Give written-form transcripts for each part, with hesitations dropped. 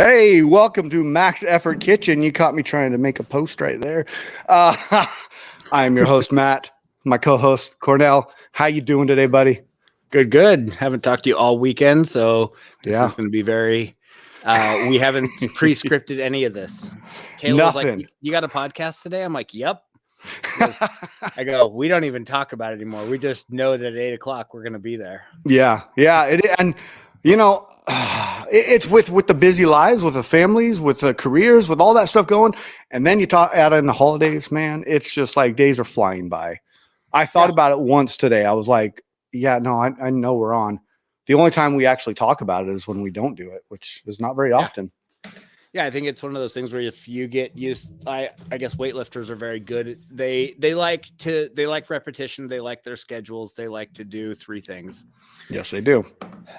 Hey, welcome to Max Effort Kitchen. You caught me trying to make a post right there. Uh, I'm your host, Matt. My co-host, Cornell. How you doing today, buddy? Good. Haven't talked to you all weekend, so this Yeah. is going to be very. We haven't pre-scripted any of this. Kayla was like, Nothing. "You got a podcast today?" I'm like, "Yep." I go, "We don't even talk about it anymore. We just know that at 8:00 we're going to be there." Yeah. And you know, it's with the busy lives, with the families, with the careers, with all that stuff going, and then you add in the holidays, man. It's just like days are flying by. I thought about it once today. I was like, yeah, no, I know we're on. The only time we actually talk about it is when we don't do it, which is not very often. Yeah, I think it's one of those things where if you get used, I guess weightlifters are very good. They like repetition. They like their schedules. They like to do 3 things. Yes, they do.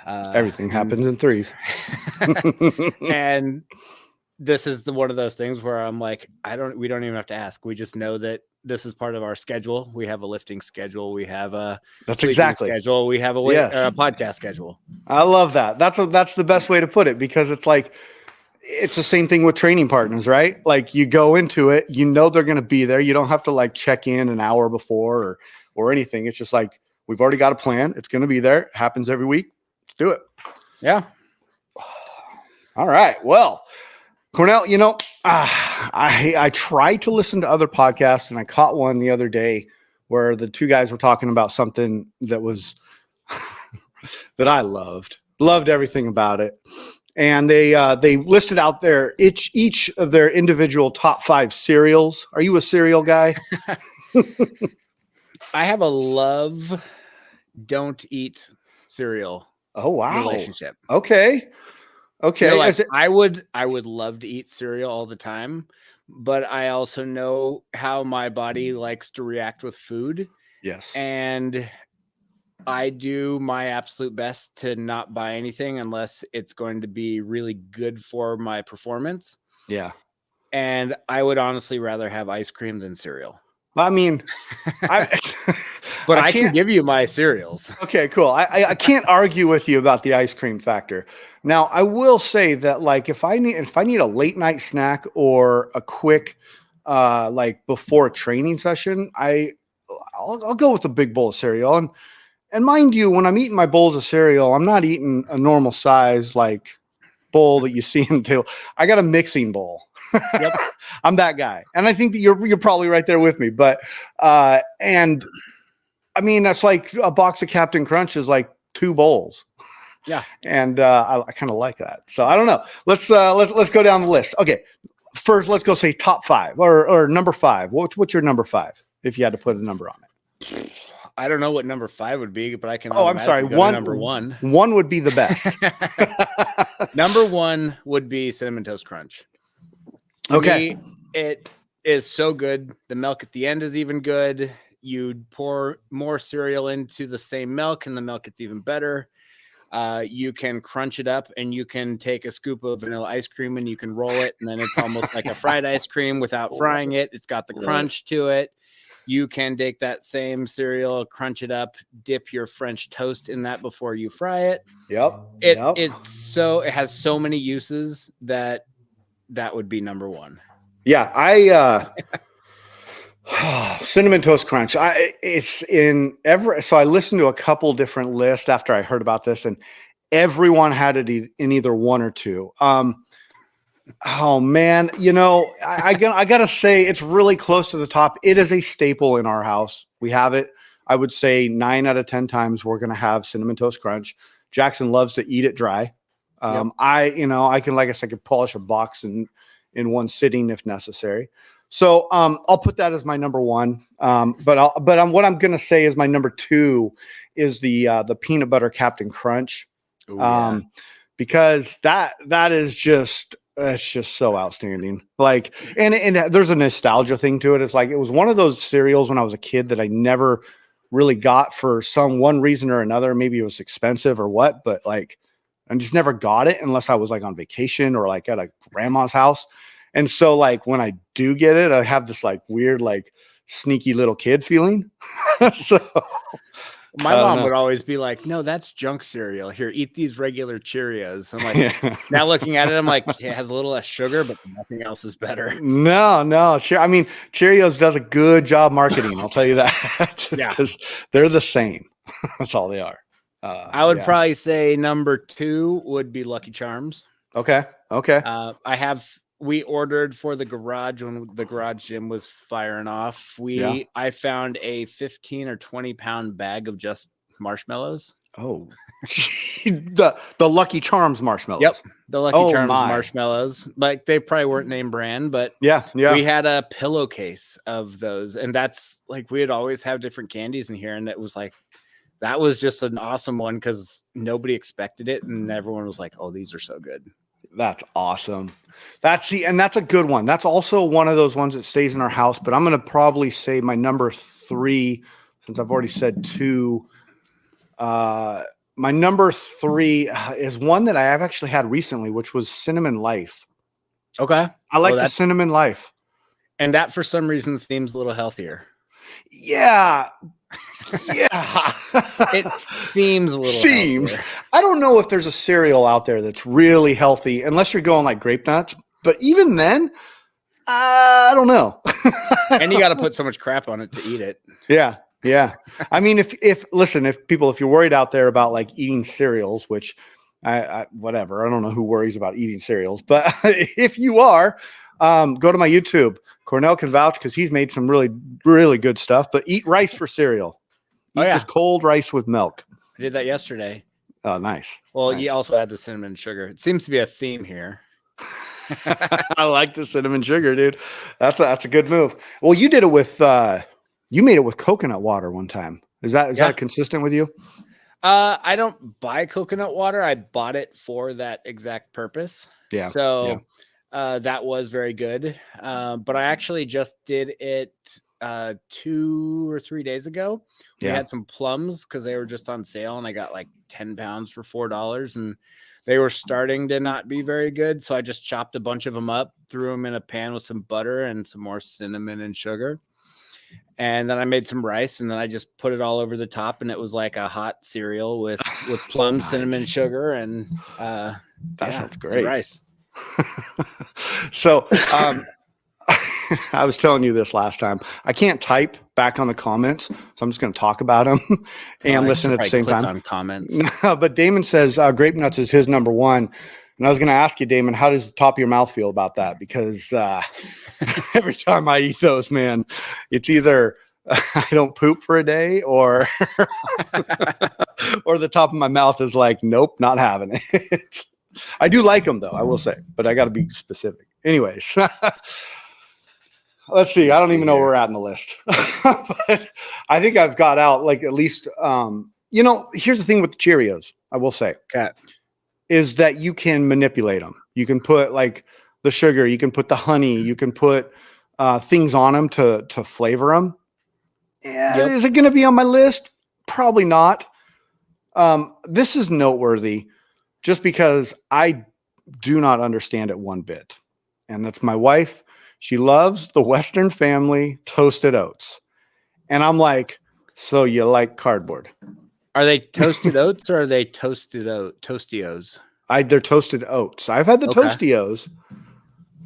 Everything happens in threes. And this is one of those things where I'm like, we don't even have to ask. We just know that this is part of our schedule. We have a lifting schedule. We have a schedule. We have a podcast schedule. I love that. That's the best way to put it, because it's like, it's the same thing with training partners, right? Like, you go into it, you know they're going to be there. You don't have to like check in an hour before or anything. It's just like, we've already got a plan. It's going to be there. It happens every week. Let's do it. Yeah. All right. Well, Cornell, you know, I try to listen to other podcasts, and I caught one the other day where the two guys were talking about something that was that I loved everything about it. And they listed out there each of their individual top 5 cereals. Are you a cereal guy? I have a don't eat cereal. Oh, wow. Relationship. Okay. Like, I would love to eat cereal all the time, but I also know how my body likes to react with food. Yes. And I do my absolute best to not buy anything unless it's going to be really good for my performance. Yeah. And I would honestly rather have ice cream than cereal. I mean, but I can give you my cereals. Okay, cool. I can't argue with you about the ice cream factor. Now, I will say that, like, if I need a late night snack or a quick, like before a training session, I'll go with a big bowl of cereal. And mind you, when I'm eating my bowls of cereal, I'm not eating a normal size like bowl that you see until I got a mixing bowl. Yep. I'm that guy. And I think that you're probably right there with me. But and I mean, that's like a box of Captain Crunch is like 2 bowls. Yeah. And I kind of like that. So I don't know. Let's go down the list. Okay. First, let's go say top 5 or number 5. What's your number 5 if you had to put a number on it? I don't know what number 5 would be, but I can. Oh, I'm sorry. Number 1. 1 would be the best. Number 1 would be Cinnamon Toast Crunch. Okay. Me, it is so good. The milk at the end is even good. You pour more cereal into the same milk, and the milk gets even better. You can crunch it up, and you can take a scoop of vanilla ice cream, and you can roll it, and then it's almost like a fried ice cream without frying it. It's got the crunch to it. You can take that same cereal, crunch it up, dip your French toast in that before you fry it. Yep. It has so many uses that would be number 1. Yeah, Cinnamon Toast Crunch. It's in so I listened to a couple different lists after I heard about this, and everyone had it in either 1 or 2. Oh man, you know, I gotta say it's really close to the top. It is a staple in our house. We have it. I would say 9 out of 10 times we're gonna have Cinnamon Toast Crunch. Jackson loves to eat it dry. Yep. I can, like I said, I could polish a box in one sitting if necessary. So I'll put that as my number 1. But what I'm gonna say is my number 2 is the peanut butter Captain Crunch. Ooh, yeah. Because that is just. It's just so outstanding. Like, and there's a nostalgia thing to it. It's like, it was one of those cereals when I was a kid that I never really got for one reason or another. Maybe it was expensive or what, but like, I just never got it unless I was like on vacation or like at a grandma's house. And so like, when I do get it, I have this like weird, like sneaky little kid feeling. So My I don't mom know. would always be like, "No, that's junk cereal. Here, eat these regular Cheerios." I'm like, Yeah. now looking at it, I'm like, it has a little less sugar, but nothing else is better. No. I mean, Cheerios does a good job marketing. I'll tell you that Yeah. because they're the same. That's all they are. I would Yeah. probably say number 2 would be Lucky Charms. Okay. We ordered for the garage when the garage gym was firing off. Yeah. I found a 15 or 20 pound bag of just marshmallows. Oh, the Lucky Charms marshmallows. Yep, the Lucky Oh, Charms my. marshmallows. Like they probably weren't name brand, but Yeah. we had a pillowcase of those, and that's like we'd always have different candies in here, and it was like that was just an awesome one because nobody expected it, and everyone was like, "Oh, these are so good." That's awesome. And that's a good one. That's also one of those ones that stays in our house. But I'm going to probably say my number 3, since I've already said 2. My number 3 is one that I have actually had recently, which was Cinnamon Life. Okay, I like the Cinnamon Life, and that for some reason seems a little healthier. Yeah. It seems a little healthier. I don't know if there's a cereal out there that's really healthy, unless you're going like Grape Nuts. But even then, I don't know. And you got to put so much crap on it to eat it. Yeah. I mean, if you're worried out there about like eating cereals, which whatever, I don't know who worries about eating cereals, but if you are, go to my YouTube. Cornell can vouch because he's made some really, really good stuff. But eat rice for cereal. Eat just cold rice with milk. I did that yesterday. Oh, nice. Well, nice. You also had the cinnamon sugar. It seems to be a theme here. I like the cinnamon sugar, dude. That's a good move. Well, you did it with you made it with coconut water one time. Is that consistent with you? I don't buy coconut water. I bought it for that exact purpose. Yeah. So that was very good. But I actually just did it 2 or 3 days ago. We had some plums because they were just on sale, and I got like 10 pounds for $4, and they were starting to not be very good. So I just chopped a bunch of them up, threw them in a pan with some butter and some more cinnamon and sugar. And then I made some rice, and then I just put it all over the top, and it was like a hot cereal with plum, cinnamon, sugar, and that sounds great. Rice. So I was telling you this last time. I can't type back on the comments, so I'm just going to talk about them and listen at the same time. On comments. No, but Damon says Grape Nuts is his number 1. And I was going to ask you, Damon, how does the top of your mouth feel about that? Because every time I eat those, man, it's either I don't poop for a day or or the top of my mouth is like, nope, not having it. I do like them, though, I will say, but I got to be specific. Anyways, let's see. I don't even know where we're at in the list. But I think I've got out like at least, here's the thing with the Cheerios, I will say. Okay. Is that you can manipulate them. You can put like the sugar, you can put the honey, you can put things on them to flavor them. Is it going to be on my list? Probably not. This is noteworthy just because I do not understand it one bit. And that's my wife. She loves the Western Family toasted oats. And I'm like, so you like cardboard? Are they toasted oats or are they Tostios? They're toasted oats. I've had the Tostios,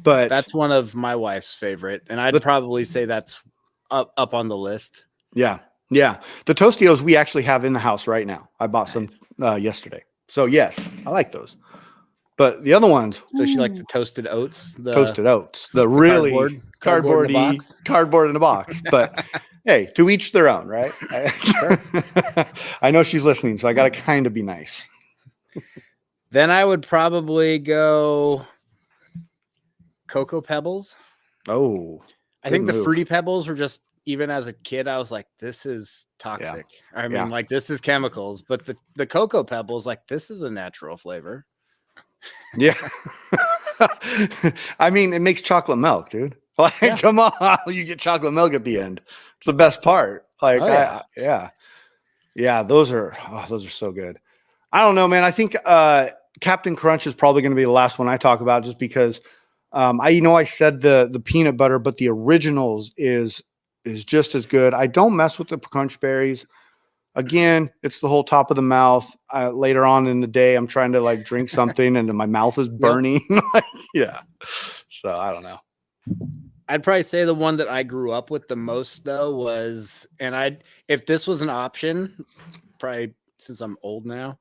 but that's one of my wife's favorite, and I'd probably say that's up on the list. Yeah. The Tostios we actually have in the house right now. I bought some yesterday, so yes, I like those. But the other ones, so she likes the toasted oats. The really cardboard in the box. But hey, to each their own, right? I know she's listening, so I got to kind of be nice. Then I would probably go Cocoa Pebbles. Oh, I think the Fruity Pebbles were just, even as a kid, I was like, this is toxic. Yeah. I mean, like, this is chemicals. But the Cocoa Pebbles, like, this is a natural flavor. Yeah. I mean, it makes chocolate milk, dude. Like, come on, you get chocolate milk at the end. It's the best part. Like, those are so good. I don't know, man. I think Captain Crunch is probably going to be the last one I talk about, just because I said the peanut butter, but the originals is just as good. I don't mess with the Crunch berries. Again, it's the whole top of the mouth. Later on in the day, I'm trying to like drink something and my mouth is burning. Yeah. So I don't know. I'd probably say the one that I grew up with the most though was, and if this was an option, probably since I'm old now,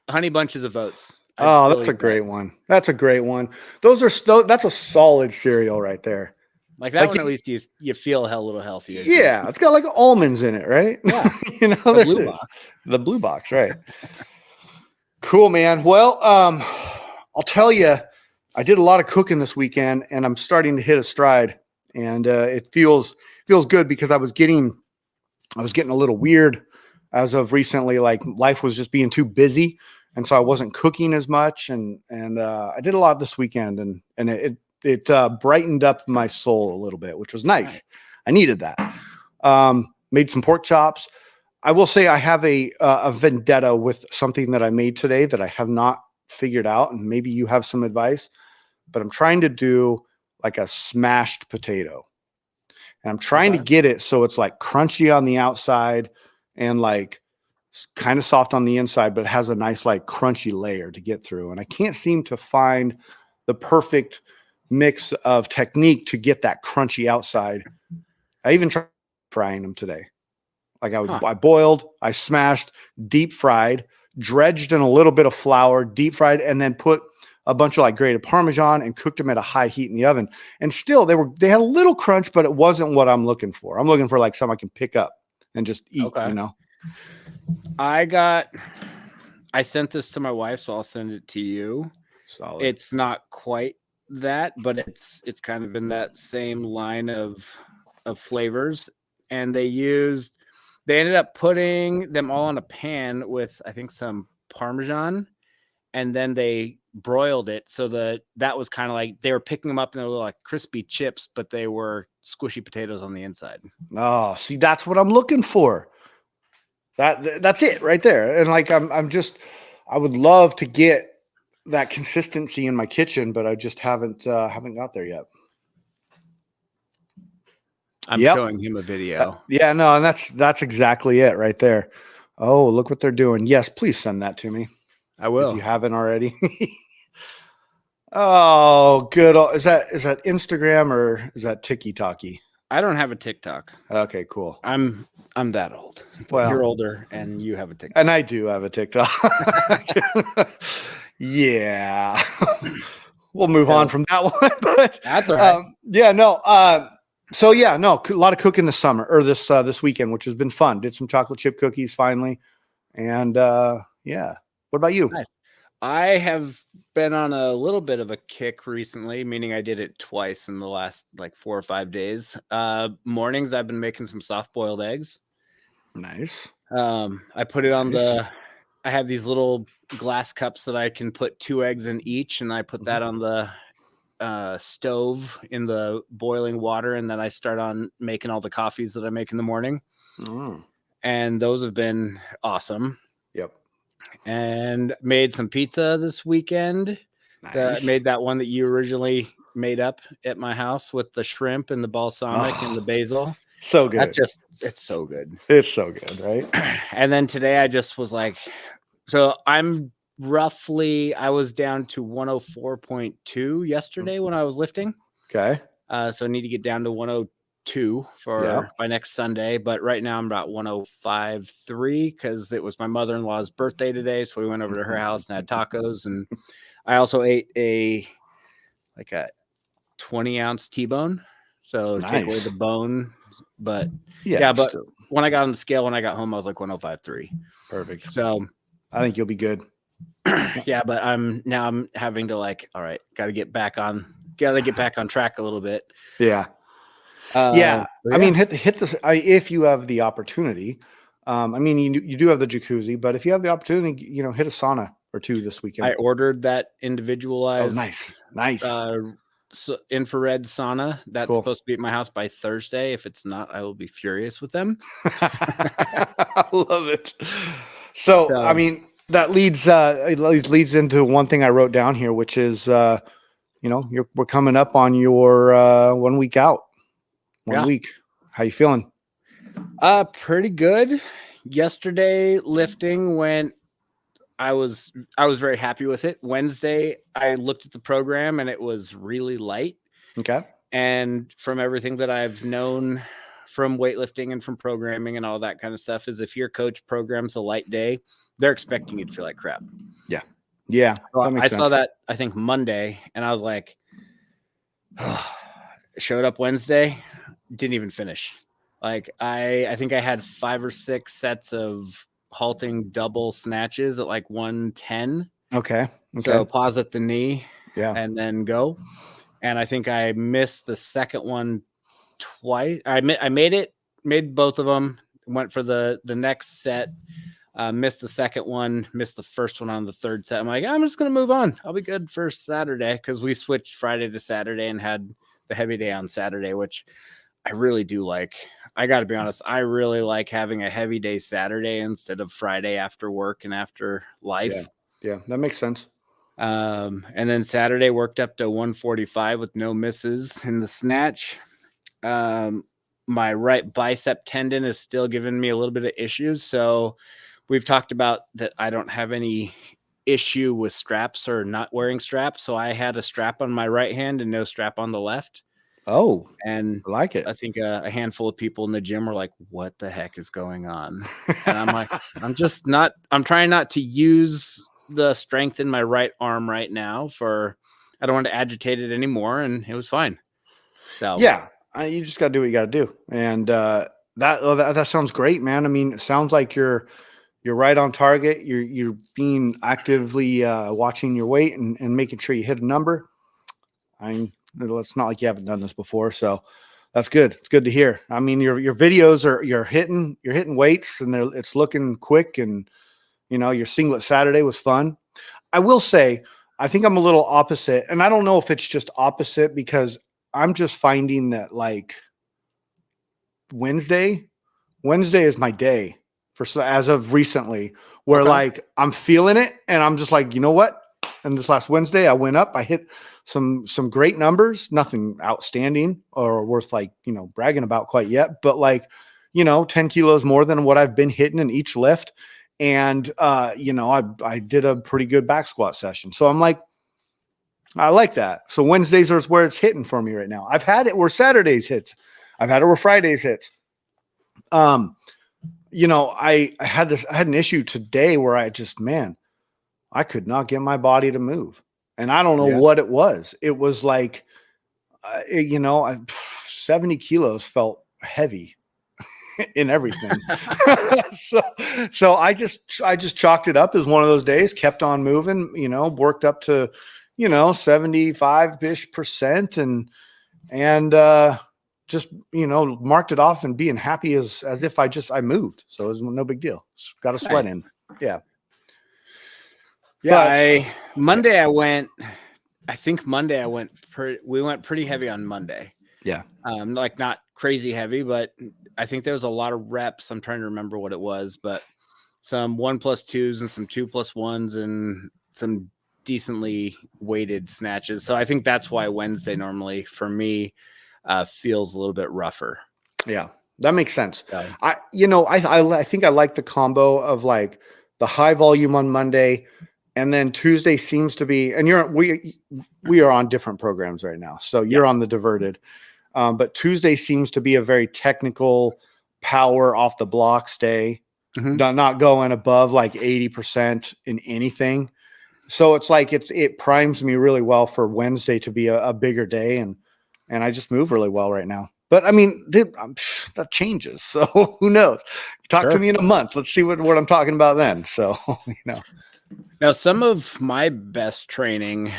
Honey Bunches of Oats. That's a great one. That's a great one. That's a solid cereal right there. Like that one, at least you feel a little healthier. Yeah, it's got like almonds in it, right? Yeah, the blue box. The blue box, right? Cool, man. Well, I'll tell you, I did a lot of cooking this weekend, and I'm starting to hit a stride, and it feels good because I was getting a little weird as of recently. Like life was just being too busy, and so I wasn't cooking as much, and I did a lot this weekend, and it brightened up my soul a little bit, which was nice. I needed that. Made some pork chops. I will say I have a vendetta with something that I made today that I have not figured out, and maybe you have some advice, but I'm trying to do like a smashed potato, and I'm trying to get it so it's like crunchy on the outside and like kind of soft on the inside, but it has a nice like crunchy layer to get through. And I can't seem to find the perfect mix of technique to get that crunchy outside. I even tried frying them today. Like I boiled, I smashed, deep fried, dredged in a little bit of flour, deep fried, and then put a bunch of like grated Parmesan and cooked them at a high heat in the oven. And still they had a little crunch, but it wasn't what I'm looking for. I'm looking for like something I can pick up and just eat, you know? I sent this to my wife, so I'll send it to you. Solid. It's not quite that, but it's kind of in that same line of flavors. And they ended up putting them all in a pan with, I think, some Parmesan, and then they broiled it. So that was kind of like they were picking them up and they were like crispy chips, but they were squishy potatoes on the inside. Oh, see, that's what I'm looking for. That's it right there. And like, I would love to get that consistency in my kitchen, but I just haven't got there yet. I'm showing him a video. No, and that's exactly it right there. Oh, look what they're doing. Yes, please send that to me. I will. If you haven't already. Oh, good. Is that Instagram or is that TikTok-y? I don't have a TikTok. Okay, cool. I'm that old. Well, you're older and you have a TikTok. And I do have a TikTok. Yeah. We'll move on from that one. But that's all right. A lot of cooking this summer or this weekend, which has been fun. Did some chocolate chip cookies finally. And what about you? Nice. I have been on a little bit of a kick recently, meaning I did it twice in the last like 4 or 5 days. Mornings, I've been making some soft-boiled eggs. Nice. I put it on I have these little glass cups that I can put 2 eggs in each, and I put that on the stove in the boiling water, and then I start on making all the coffees that I make in the morning. And those have been awesome. Yep. And made some pizza this weekend. Nice. Made that one that you originally made up at my house with the shrimp and the balsamic and the basil. So good. It's so good. It's so good, right? And then today I just was like, so I was down to 104.2 yesterday when I was lifting. Okay. So I need to get down to 102 by next Sunday. But right now I'm about 105.3 because it was my mother-in-law's birthday today. So we went over to her house and had tacos. And I also ate a 20-ounce T-bone. So take away the bone. But but when I got on the scale, when I got home, I was like 105.3. Perfect. So I think you'll be good. But I'm having to all right, got to get back on track a little bit. Yeah. I mean, hit this if you have the opportunity. I mean, you do have the jacuzzi, but if you have the opportunity, hit a sauna or two this weekend. I ordered that individualized. Oh, nice. Infrared sauna that's supposed to be at my house by Thursday. If it's not, I will be furious with them. I love it. So I mean, that leads into one thing I wrote down here, which is we're coming up on your 1 week out. 1 week. How you feeling? Pretty good. Yesterday lifting went. I was very happy with it. Wednesday, I looked at the program and it was really light. Okay. And from everything that I've known from weightlifting and from programming and all that kind of stuff, is if your coach programs a light day, they're expecting you to feel like crap. Yeah. Well, That makes I sense. saw that, I think, Monday, and I was like, showed up Wednesday, didn't even finish. Like I think I had 5 or 6 sets of halting double snatches at like 110. Okay. So pause at the knee Yeah. and then go. And I think I missed the second one twice. I made both of them, went for the next set, missed the second one, missed the first one on the third set. I'm like, I'm just going to move on. I'll be good for Saturday, because we switched Friday to Saturday and had the heavy day on Saturday, which I really do like. I got to be honest, I really like having a heavy day Saturday instead of Friday after work and after life. Yeah. That makes sense. And then Saturday worked up to 145 with no misses in the snatch. My right bicep tendon is still giving me a little bit of issues. So we've talked about that. I don't have any issue with straps or not wearing straps. So I had a strap on my right hand and no strap on the left. Oh, And I like it. I think a handful of people in the gym were like, what the heck is going on? And I'm like, I'm trying not to use the strength in my right arm right now I don't want to agitate it anymore. And it was fine. So Yeah. You just got to do what you got to do. And that sounds great, man. I mean, it sounds like you're right on target. You're being actively watching your weight and making sure you hit a number. It's not like you haven't done this before, so that's good. It's good to hear. I mean, your videos you're hitting weights, and it's looking quick, and your singlet Saturday was fun. I will say, I think I'm a little opposite, and I don't know if it's just opposite because I'm just finding that like Wednesday is my day as of recently, where Okay. like I'm feeling it, and I'm just like, you know what? And this last Wednesday, I went up. I hit some great numbers, nothing outstanding or worth like bragging about quite yet, but like 10 kilos more than what I've been hitting in each lift, and I did a pretty good back squat session. So I'm like, I like that. So Wednesdays are where it's hitting for me right now. I've had it where Saturdays hits. I've had it where Fridays hits. I had an issue today where I could not get my body to move. And I don't know what it was. It was like, 70 kilos felt heavy in everything. so I just chalked it up as one of those days, kept on moving, worked up to, 75-ish% and just, marked it off and being happy as if I moved. So it was no big deal. Got a sweat in. Yeah. Yeah. Monday I went we went pretty heavy on Monday. Yeah. Like not crazy heavy, but I think there was a lot of reps. I'm trying to remember what it was, but some 1+2s and some 2+1s and some decently weighted snatches. So I think that's why Wednesday normally for me feels a little bit rougher. Yeah, that makes sense. Yeah. I think I like the combo of like the high volume on Monday, and then Tuesday seems to be, and we are on different programs right now. So you're on the diverted, but Tuesday seems to be a very technical power off the blocks day, not going above like 80% in anything. So it's like it primes me really well for Wednesday to be a bigger day, and I just move really well right now. But I mean, that changes. So who knows? Talk to me in a month. Let's see what I'm talking about then. So Now, some of my best training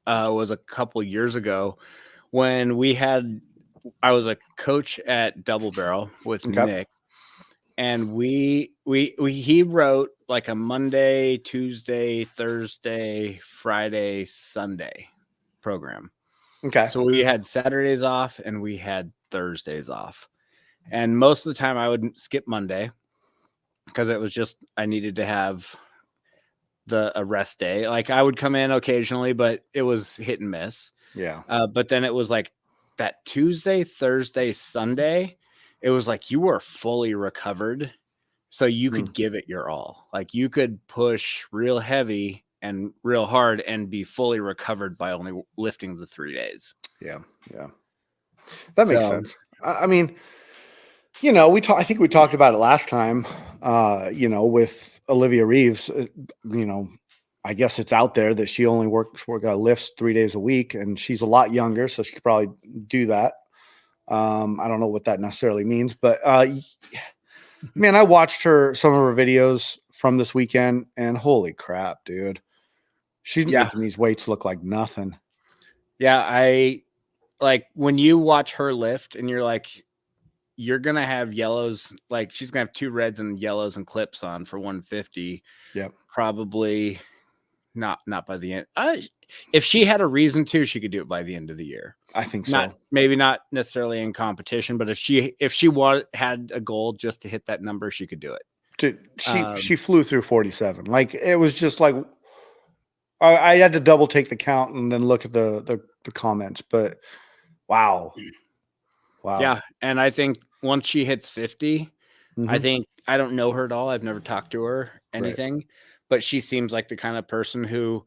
was a couple years ago when I was a coach at Double Barrel with Nick, and he wrote like a Monday, Tuesday, Thursday, Friday, Sunday program. Okay. So we had Saturdays off and we had Thursdays off. And most of the time I would skip Monday because it was just, I needed to have a rest day. Like I would come in occasionally, but it was hit and miss. Yeah. But then it was like that Tuesday, Thursday, Sunday. it was like you were fully recovered. So you Hmm. could give it your all. Like you could push real heavy and real hard and be fully recovered by only lifting the 3 days. Yeah. Yeah. That makes So, sense. I mean, I think we talked about it last time, with Olivia Reeves, I guess it's out there that she only lifts 3 days a week, and she's a lot younger, so she could probably do that. I don't know what that necessarily means, but man, I watched some of her videos from this weekend, and holy crap, dude, she's yeah. making these weights look like nothing. Yeah. I like when you watch her lift and you're like, you're going to have yellows. Like she's going to have 2 reds and yellows and clips on for 150. Yep. Probably not by the end. If she had a reason to, she could do it by the end of the year. I think so. Maybe not necessarily in competition, but if she had a goal just to hit that number, she could do it. Dude, she flew through 47. Like it was just like I had to double take the count and then look at the comments, but wow. Yeah, and I think once she hits 50, Mhm. I don't know her at all. I've never talked to her anything, but she seems like the kind of person who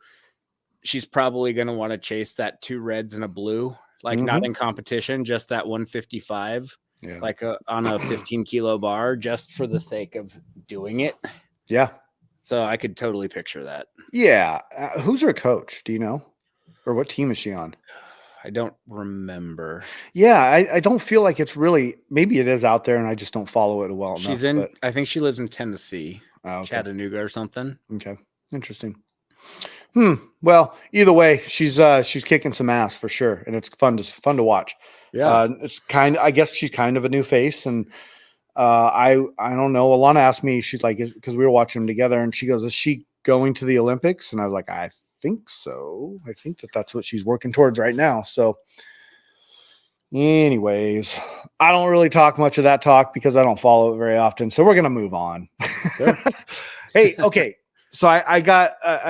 she's probably going to want to chase that 2 reds and a blue, like not Mhm. in competition, just that 155, Yeah. like on a 15 kilo bar, just for the sake of doing it. Yeah. So I could totally picture that. Yeah. Who's her coach? Do you know? Or what team is she on? I don't remember. Yeah, I don't feel like it's really, maybe it is out there and I just don't follow it well She's enough. I think she lives in Tennessee, Okay. Chattanooga or something. Okay. Interesting. Well, either way, she's kicking some ass for sure, and it's fun to watch. Yeah. I guess she's kind of a new face, and I don't know. Alana asked me, she's like, because we were watching them together, and she goes, "Is she going to the Olympics?" And I was like, "I think so. I think that's what she's working towards right now." So, anyways, I don't really talk much of that talk because I don't follow it very often. So we're gonna move on. Sure. Hey, okay. So I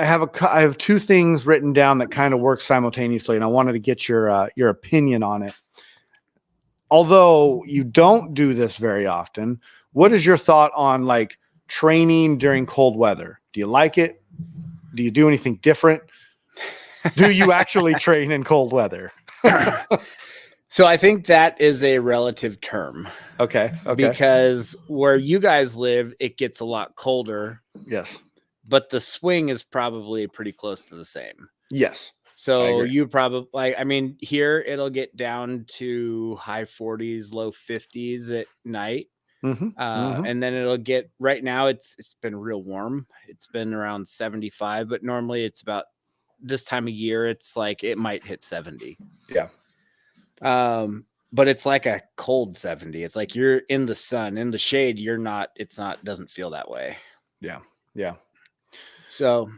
have 2 things written down that kind of work simultaneously, and I wanted to get your opinion on it. Although you don't do this very often, what is your thought on like training during cold weather? Do you like it? Do you do anything different? Do you actually train in cold weather? So I think that is a relative term. Okay. Because where you guys live, it gets a lot colder. Yes. But the swing is probably pretty close to the same. Yes. So you probably, here it'll get down to high 40s, low 50s at night. And then it'll get, right now it's been real warm. It's been around 75, but normally it's about this time of year, it's like, it might hit 70. Yeah. But it's like a cold 70. It's like you're in the sun, in the shade. Doesn't feel that way. Yeah. Yeah. So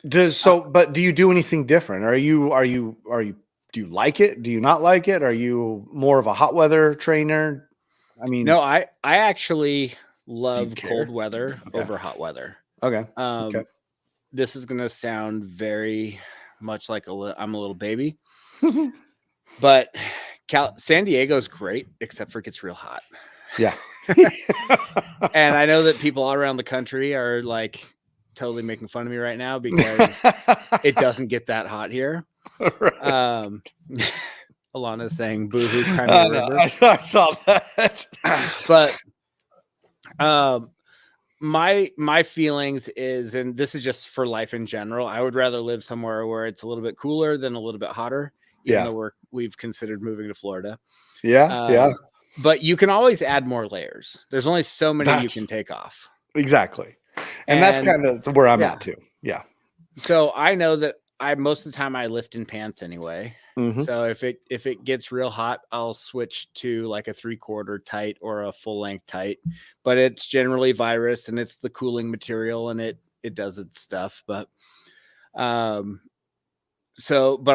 but do you do anything different? Do you like it? Do you not like it? Are you more of a hot weather trainer? I mean, no, I actually love cold weather over hot weather. Okay. This is going to sound very much like I'm a little baby, but San Diego's great, except for it gets real hot. Yeah. And I know that people all around the country are like totally making fun of me right now because it doesn't get that hot here. Right. Alana's saying boohoo Crimea River. I saw that. But my feelings is, and this is just for life in general, I would rather live somewhere where it's a little bit cooler than a little bit hotter, even though we've considered moving to Florida. Yeah. But you can always add more layers. There's only so many you can take off. Exactly. And that's kind of where I'm at too. Yeah. So I know that most of the time I lift in pants anyway. So if it gets real hot, I'll switch to like a 3/4 tight or a full length tight, but it's generally virus and it's the cooling material and it does its stuff. But, but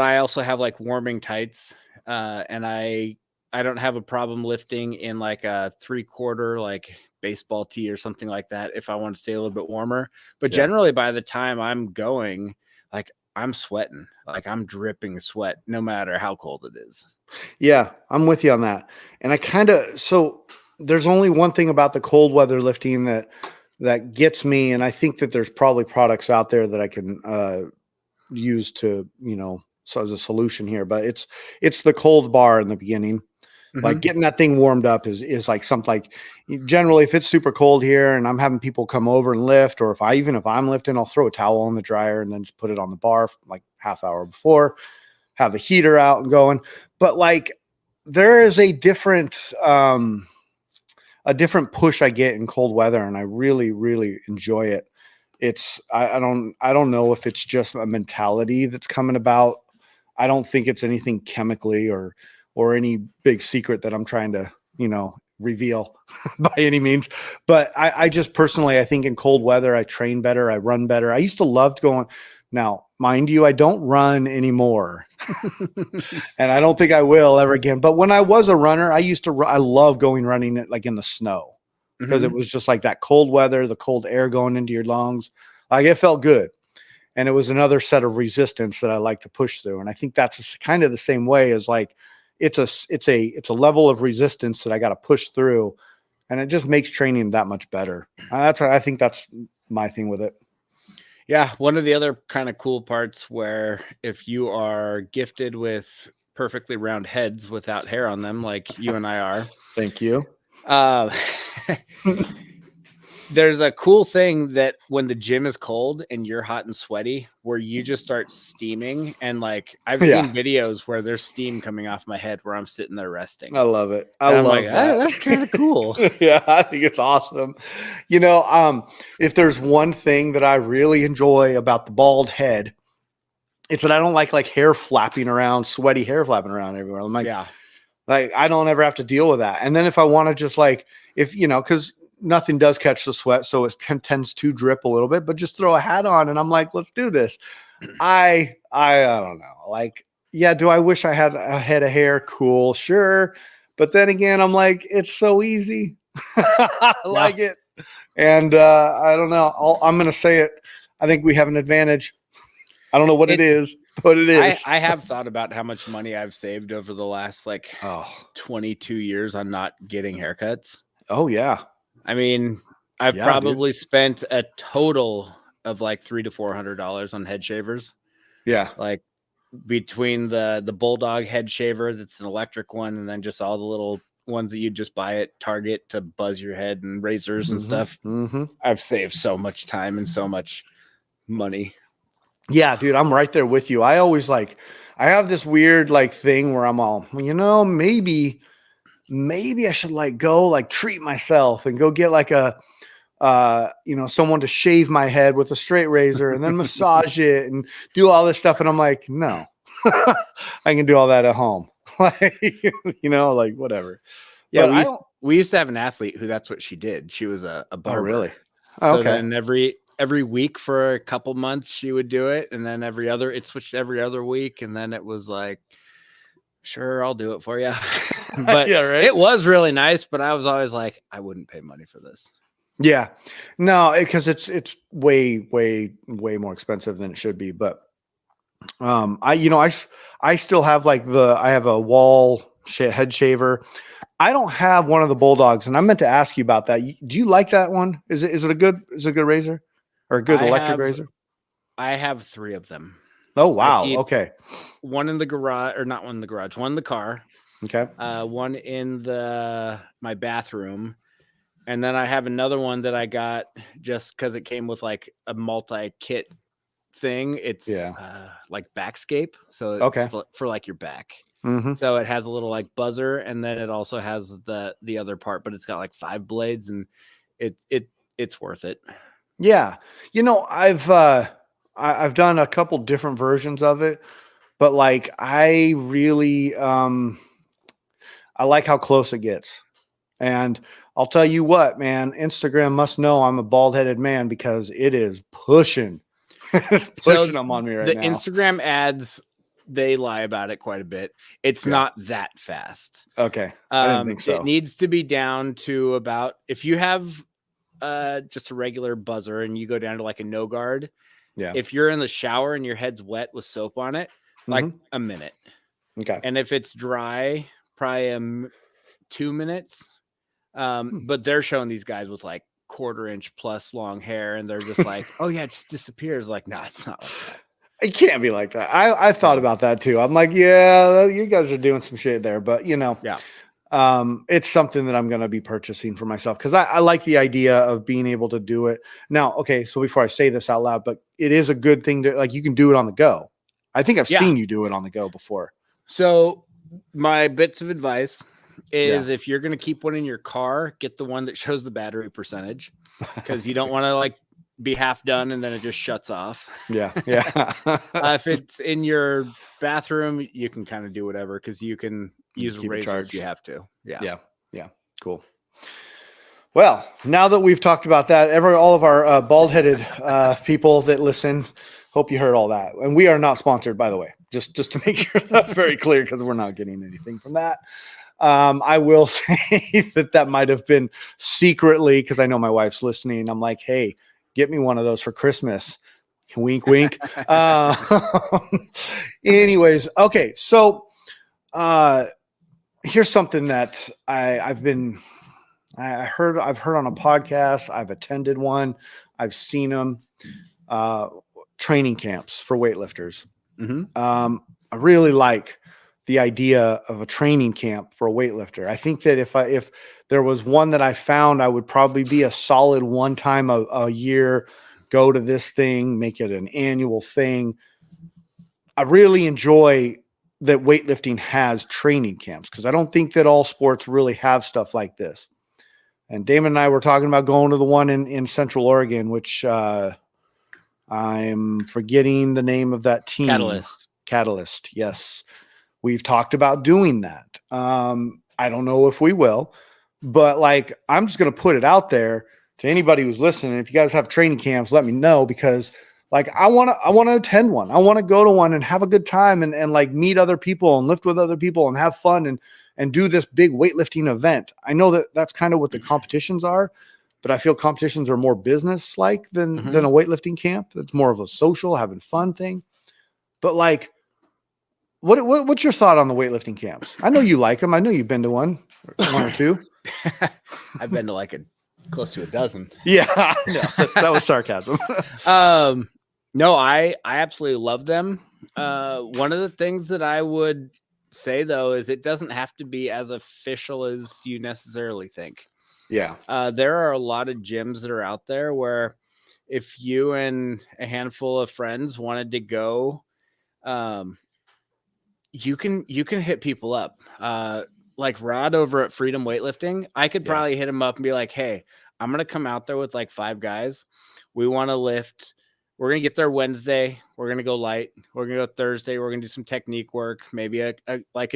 I also have like warming tights, and I don't have a problem lifting in like a 3/4, like baseball tee or something like that if I want to stay a little bit warmer. But generally by the time I'm going, like I'm sweating, like I'm dripping sweat no matter how cold it is. Yeah, I'm with you on that. And I so there's only one thing about the cold weather lifting that gets me, and I think that there's probably products out there that I can use to, so as a solution here, but it's the cold bar in the beginning. Like Mhm. getting that thing warmed up is like something like, generally if it's super cold here and I'm having people come over and lift, or if I'm lifting, I'll throw a towel in the dryer and then just put it on the bar like half hour before, have the heater out and going. But like there is a different push I get in cold weather, and I really, really enjoy it. I don't know if it's just a mentality that's coming about. I don't think it's anything chemically or any big secret that I'm trying to, reveal by any means. But I just personally, I think in cold weather, I train better, I run better. I used to love going. Now, mind you, I don't run anymore, and I don't think I will ever again. But when I was a runner, I love going running it like in the snow, because it Mhm. was just like that cold weather, the cold air going into your lungs. Like it felt good. And it was another set of resistance that I like to push through. And I think that's kind of the same way as like, it's a level of resistance that I got to push through, and it just makes training that much better. I think that's my thing with it. Yeah, one of the other kind of cool parts where if you are gifted with perfectly round heads without hair on them, like you and I are, Thank you. uh, there's a cool thing that when the gym is cold and you're hot and sweaty, where you just start steaming. And like I've Yeah, seen videos where there's steam coming off my head where I'm sitting there resting. I love it. I And I'm like, love "Ah, that. that's kind of cool." Yeah, I think it's awesome. You know, if there's one thing that I really enjoy about the bald head, it's that I don't like hair flapping around, sweaty hair flapping around everywhere. I'm Yeah. like I don't ever have to deal with that. And then if I want to just like, if because nothing does catch the sweat, so it tends to drip a little bit, but just throw a hat on and I'm like, let's do this. I don't know. Like, yeah, do I wish I had a head of hair? Cool, sure. But then again, I'm like, it's so easy. I Yeah. like it. And I don't know. I'm gonna say it. I think we have an advantage. I don't know what it It's is, but it is. I have thought about how much money I've saved over the last like Oh, 22 years on not getting haircuts. oh yeah. I mean, I've Yeah, dude. probably spent a total of like $300 to $400 on head shavers. Yeah. Like between the Bulldog head shaver that's an electric one, and then just all the little ones that you just buy at Target to buzz your head, and razors and Mm-hmm. stuff. Mm-hmm. I've saved so much time and so much money. Yeah, dude, I'm right there with you. I have this weird like thing where I'm all, well, maybe I should like go like treat myself and go get like a someone to shave my head with a straight razor and then massage it and do all this stuff. And I'm like, no, I can do all that at home. Like, like whatever. Yeah, But I don't. we used to have an athlete who that's what she did. She was a Oh, barber. really? Oh, So okay. then every week for a couple months she would do it, and then it switched every other week, and then it was like, sure, I'll do it for you. But Yeah, right. it was really nice, but I was always like, I wouldn't pay money for this. Yeah, no, because it's way, way, way more expensive than it should be. But I still have I have a wall head shaver. I don't have one of the Bulldogs, and I meant to ask you about that. Do you like that one? Is it a good razor or a good I electric have razor? I have 3 of them. Oh I wow, keep okay, one in the garage, or not one in the garage, one in the car, okay, one in the my bathroom, and then I have another one that I got just because it came with like a multi-kit thing. It's yeah, like Backscape, so it's okay, for like your back. mm-hmm. So it has a little like buzzer, and then it also has the other part, but it's got like 5 blades, and it's worth it. Yeah. I've done a couple different versions of it, but like I really I like how close it gets. And I'll tell you what, man, Instagram must know I'm a bald-headed man because it is pushing. It's So pushing them on me right the now. Instagram ads, they lie about it quite a bit. It's Yeah. not that fast. Okay. I didn't think It so. needs to be down to about, if you have just a regular buzzer and you go down to like a no guard, Yeah. if you're in the shower and your head's wet with soap on it, like Mhm. a minute. Okay. And if it's dry, probably 2 minutes. But they're showing these guys with like 1/4 inch plus long hair, and they're just like, oh yeah, it just disappears. Like, no, it's not like that. It can't be like that. I've thought about that too. I'm like, yeah, you guys are doing some shit there, but Yeah. it's something that I'm going to be purchasing for myself because I like the idea of being able to do it. Now, okay, so before I say this out loud, but it is a good thing to like, you can do it on the go. I think I've seen you do it on the go before. So my bits of advice is if you're going to keep one in your car, get the one that shows the battery percentage because you don't want to like be half done and then it just shuts off. Yeah. If it's in your bathroom, you can kind of do whatever because you can use a razor if you have to. Yeah. Cool. Well, now that we've talked about that, all of our bald-headed people that listen, hope you heard all that. And we are not sponsored, by the way, just to make sure that's very clear because we're not getting anything from that. I will say that might have been secretly because I know my wife's listening. I'm like, hey, get me one of those for Christmas. Wink, wink. Anyways, okay. So here's something that I've heard on a podcast. I've attended one. I've seen them. Training camps for weightlifters. I really like the idea of a training camp for a weightlifter. I think that if there was one that I found, I would probably be a solid one time a year, go to this thing, make it an annual thing. I really enjoy that weightlifting has training camps because I don't think that all sports really have stuff like this. And Damon and I were talking about going to the one in Central Oregon, which I'm forgetting the name of that team. Catalyst. Yes. We've talked about doing that. I don't know if we will, but like, I'm just going to put it out there to anybody who's listening. If you guys have training camps, let me know because like, I want to attend one. I want to go to one and have a good time and like meet other people and lift with other people and have fun and do this big weightlifting event. I know that that's kind of what the competitions are, but I feel competitions are more business like than a weightlifting camp. It's more of a social, having fun thing. But like, what's your thought on the weightlifting camps? I know you like them. I know you've been to one or two. I've been to like close to a dozen. Yeah, that was sarcasm. No, I absolutely love them. One of the things that I would say though is it doesn't have to be as official as you necessarily think. Yeah. There are a lot of gyms that are out there where if you and a handful of friends wanted to go, you can hit people up. Like Rod over at Freedom Weightlifting, I could probably hit him up and be like, hey, I'm going to come out there with like 5 guys. We want to lift. We're going to get there Wednesday. We're going to go light. We're going to go Thursday. We're going to do some technique work, maybe a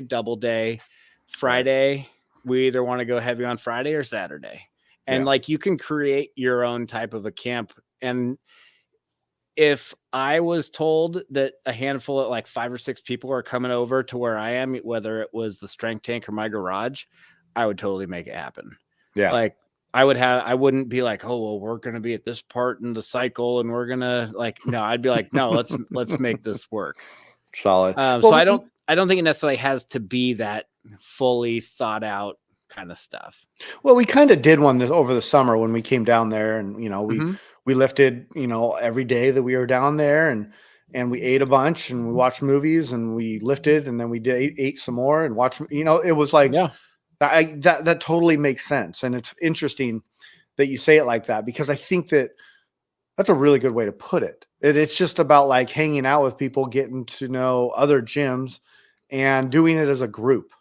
double day. Friday, we either want to go heavy on Friday or Saturday. And like, you can create your own type of a camp. And if I was told that a handful of like 5 or 6 people are coming over to where I am, whether it was the strength tank or my garage, I would totally make it happen. Yeah. Like I wouldn't be like, oh, well, we're going to be at this part in the cycle and we're going to like, no, I'd be like, no, let's make this work. Solid. So I don't think it necessarily has to be that fully thought out kind of stuff. Well, we kind of did one over the summer when we came down there and, we lifted, every day that we were down there and we ate a bunch and we watched movies and we lifted and then we ate some more and watched, it was like, that totally makes sense. And it's interesting that you say it like that, because I think that's a really good way to put it. It's just about like hanging out with people, getting to know other gyms and doing it as a group.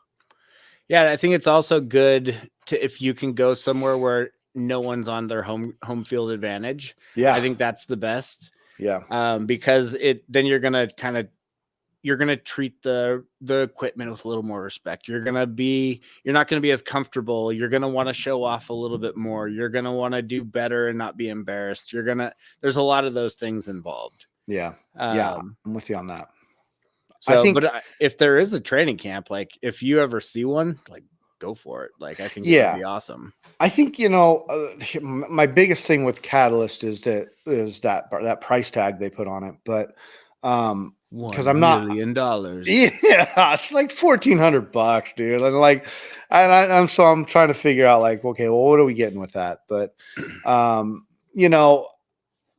Yeah. I think it's also good if you can go somewhere where no one's on their home field advantage. Yeah. I think that's the best. Yeah. Because then you're going to treat the equipment with a little more respect. You're not going to be as comfortable. You're going to want to show off a little bit more. You're going to want to do better and not be embarrassed. There's a lot of those things involved. Yeah. I'm with you on that. So, but if there is a training camp, like if you ever see one, like go for it. Like, I think it'd be awesome. I think, my biggest thing with Catalyst is that price tag they put on it. But because I'm not. $1 million. Yeah, it's like $1,400, dude. And like, I'm trying to figure out like, okay, well, what are we getting with that? But, you know,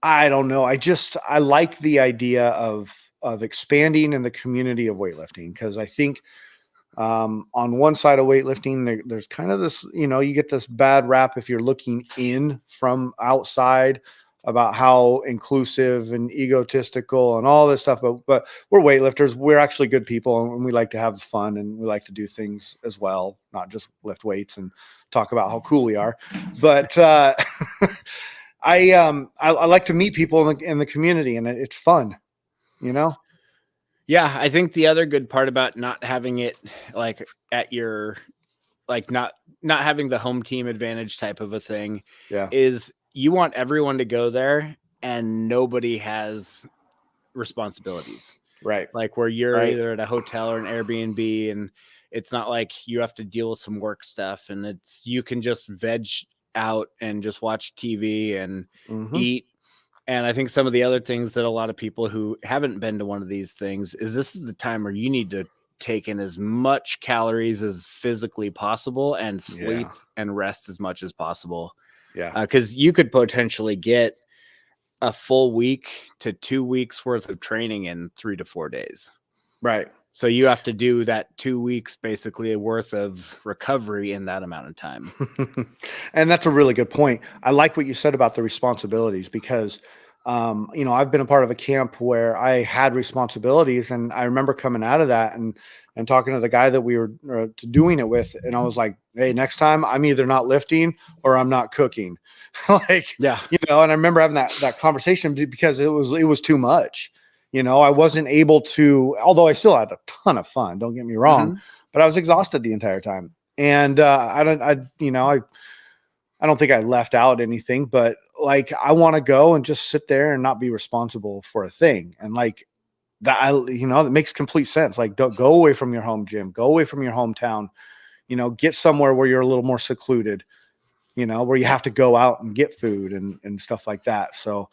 I don't know. I like the idea of expanding in the community of weightlifting, because I think on one side of weightlifting, there's kind of this, you know, you get this bad rap if you're looking in from outside about how inclusive and egotistical and all this stuff. But we're weightlifters. We're actually good people, and we like to have fun, and we like to do things as well, not just lift weights and talk about how cool we are. But I like to meet people in the community, and it's fun, you know? Yeah, I think the other good part about not having it like at your like not having the home team advantage type of a thing is you want everyone to go there and nobody has responsibilities. Right. Like where you're either at a hotel or an Airbnb, and it's not like you have to deal with some work stuff, and you can just veg out and just watch TV and eat. And I think some of the other things that a lot of people who haven't been to one of these things is this is the time where you need to take in as much calories as physically possible and sleep and rest as much as possible. Yeah. Because you could potentially get a full week to 2 weeks worth of training in 3 to 4 days. Right. So you have to do that 2 weeks basically worth of recovery in that amount of time. And that's a really good point. I like what you said about the responsibilities, because you know, I've been a part of a camp where I had responsibilities, and I remember coming out of that and talking to the guy that we were doing it with, and I was like, hey, next time I'm either not lifting or I'm not cooking. Like, yeah, you know, and I remember having that conversation because it was too much. You know, I wasn't able to, although I still had a ton of fun, don't get me wrong, but I was exhausted the entire time. And I don't think I left out anything, but like, I want to go and just sit there and not be responsible for a thing. And like that, that makes complete sense. Like, don't go away from your home gym, go away from your hometown, you know, get somewhere where you're a little more secluded, you know, where you have to go out and get food and stuff like that. So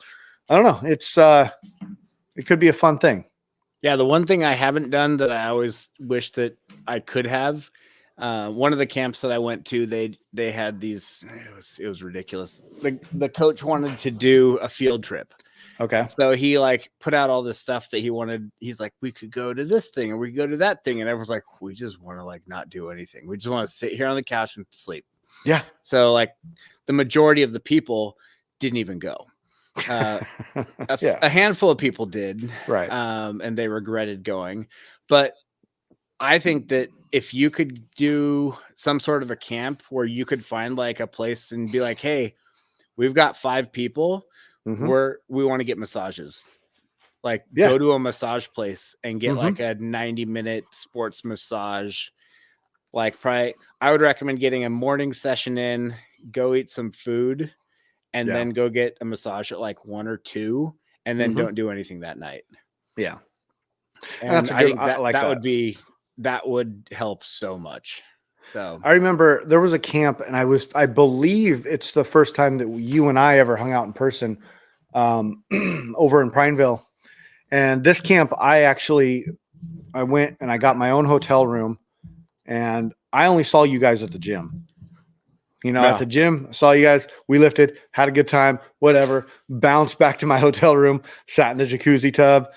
I don't know. It could be a fun thing. Yeah. The one thing I haven't done that I always wish that I could have, one of the camps that I went to, they had these, it was ridiculous. The coach wanted to do a field trip. Okay. So he like put out all this stuff that he wanted. He's like, we could go to this thing or we could go to that thing. And everyone's like, we just want to like not do anything. We just want to sit here on the couch and sleep. Yeah. So like the majority of the people didn't even go. A handful of people did. Right. And they regretted going. But I think that if you could do some sort of a camp where you could find like a place and be like, hey, we've got 5 people where we want to get massages. Like go to a massage place and get like a 90-minute sports massage. Like probably I would recommend getting a morning session in, go eat some food, and then go get a massage at like 1 or 2, and then don't do anything that night. Yeah. And I think that would help so much. So I remember there was a camp, and I believe it's the first time that you and I ever hung out in person over in Prineville. And this camp, I went and I got my own hotel room, and I only saw you guys at the gym. You know, at the gym, I saw you guys, we lifted, had a good time, whatever, bounced back to my hotel room, sat in the jacuzzi tub,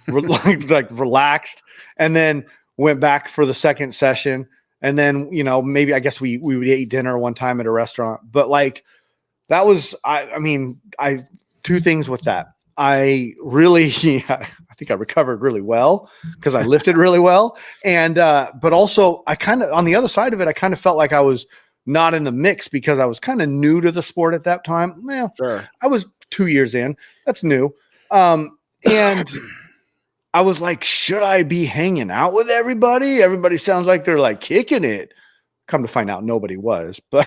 like relaxed, and then went back for the second session. And then, you know, maybe I guess we would eat dinner one time at a restaurant, but like that was, I mean, 2 things with that. I think I recovered really well because I lifted really well. And, but also I kind of, on the other side of it, I kind of felt like I was not in the mix because I was kind of new to the sport at that time. Well, sure. I was 2 years in, that's new. And I was like, should I be hanging out with everybody? Everybody sounds like they're like kicking it. Come to find out, nobody was, but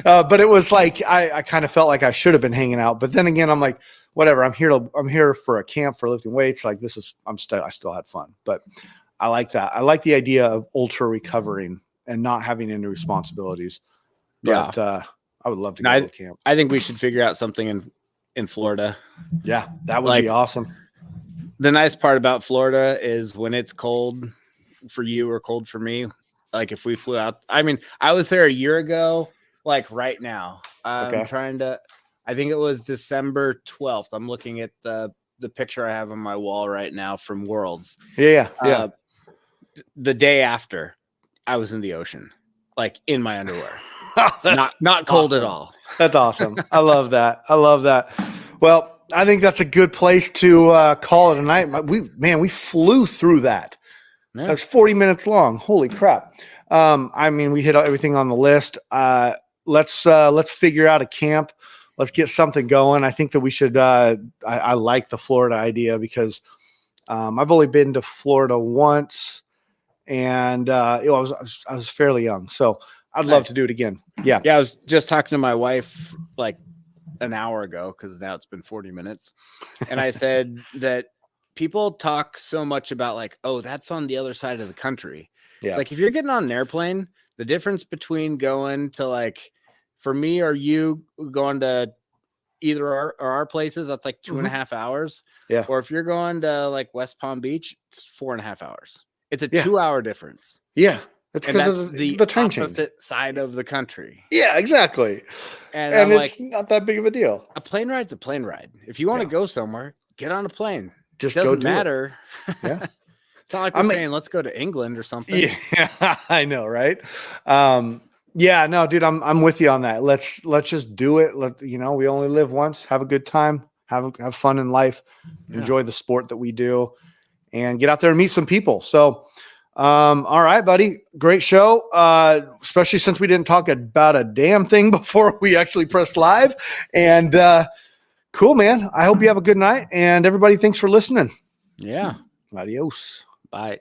but it was like I kind of felt like I should have been hanging out. But then again, I'm like, whatever. I'm here for a camp for lifting weights. Like I still had fun, but I like that. I like the idea of ultra recovering and not having any responsibilities. But I would love to go to camp. I think we should figure out something in Florida. Yeah, that would be awesome. The nice part about Florida is when it's cold for you or cold for me. Like if we flew out, I mean, I was there a year ago, like right now. I'm Okay. trying to, I think it was December 12th. I'm looking at the picture I have on my wall right now from Worlds. Yeah. The day after, I was in the ocean, like in my underwear. That's Not cold at awesome. all. That's awesome. I love that. I love that. Well, I think that's a good place to call it a night. We flew through that. Yeah. That's 40 minutes long. Holy crap. I mean, we hit everything on the list. Let's figure out a camp. Let's get something going. I think that we should, I like the Florida idea because I've only been to Florida once and I was fairly young. So I'd love to do it again. Yeah. Yeah. I was just talking to my wife like an hour ago because now it's been 40 minutes. And I said that people talk so much about like, oh, that's on the other side of the country. Yeah. It's like if you're getting on an airplane, the difference between going to like, for me or you going to either our places, that's like 2.5 hours. Yeah. Or if you're going to like West Palm Beach, it's 4.5 hours. It's a 2-hour difference. Yeah. It's And because that's of the time change. opposite side of the country. Yeah, exactly. And And I'm it's like, not that big of a deal. a plane ride's a plane ride. If you want to go somewhere, get on a plane. Just It go doesn't do it. matter. Yeah. It's not like we're saying let's go to England or something. Yeah, I know, right? Yeah, no, dude, I'm with you on that. Let's just do it. We only live once. Have a good time. Have fun in life. Yeah. Enjoy the sport that we do, and get out there and meet some people. So, all right, buddy, great show. Especially since we didn't talk about a damn thing before we actually pressed live. And cool, man. I hope you have a good night. And everybody, thanks for listening. Yeah. Adios. Bye.